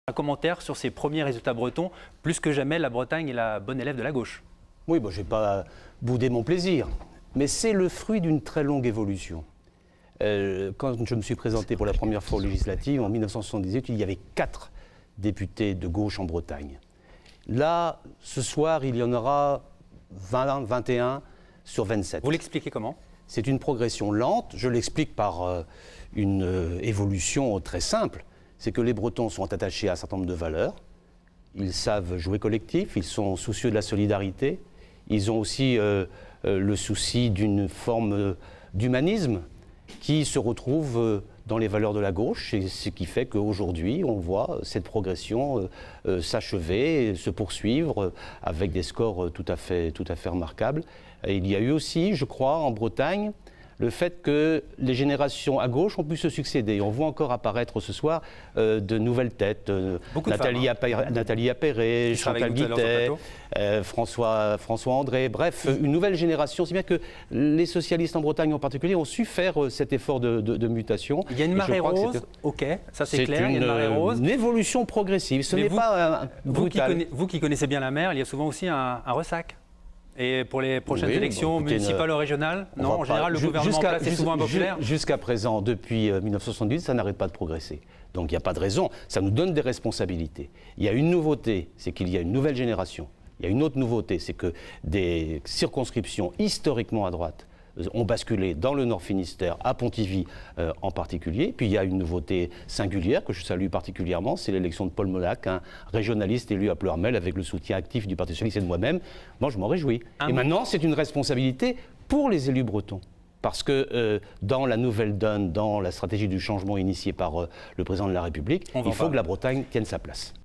Un commentaire sur ces premiers résultats bretons. Plus que jamais, la Bretagne est la bonne élève de la gauche. Oui, je n'ai pas boudé mon plaisir, mais c'est le fruit d'une très longue évolution. Quand je me suis présenté pour la première fois aux législatives, en 1978, il y avait 4 députés de gauche en Bretagne. Là, ce soir, il y en aura 21 sur 27. Vous l'expliquez comment ? C'est une progression lente. Je l'explique par une évolution très simple. C'est que les Bretons sont attachés à un certain nombre de valeurs. Ils savent jouer collectif, ils sont soucieux de la solidarité. Ils ont aussi le souci d'une forme d'humanisme qui se retrouve dans les valeurs de la gauche. Et ce qui fait qu'aujourd'hui, on voit cette progression s'achever, se poursuivre avec des scores tout à fait remarquables. Et il y a eu aussi, je crois, en Bretagne, le fait que les générations à gauche ont pu se succéder. On voit encore apparaître ce soir de nouvelles têtes. Nathalie Appéré, Chantal Guittet, François André, bref, une nouvelle génération. Si bien que les socialistes en Bretagne en particulier ont su faire cet effort de mutation. Il y a une marée rose, ok, ça c'est clair, il y a une marée rose. Une évolution progressive, ce n'est pas brutal. Vous qui connaissez bien la mer, il y a souvent aussi un ressac. Et pour les prochaines élections municipales ou régionales, non, en général, le gouvernement en place est souvent impopulaire. Jusqu'à présent, depuis 1978, ça n'arrête pas de progresser. Donc il n'y a pas de raison. Ça nous donne des responsabilités. Il y a une nouveauté, c'est qu'il y a une nouvelle génération. Il y a une autre nouveauté, c'est que des circonscriptions historiquement à droite ont basculé dans le Nord Finistère, à Pontivy en particulier. Puis il y a une nouveauté singulière que je salue particulièrement, c'est l'élection de Paul Molac, un régionaliste élu à Pleurmel avec le soutien actif du Parti socialiste et de moi-même. Moi, je m'en réjouis. Et maintenant, c'est une responsabilité pour les élus bretons. Parce que dans la nouvelle donne, dans la stratégie du changement initiée par le président de la République, il faut que la Bretagne tienne sa place.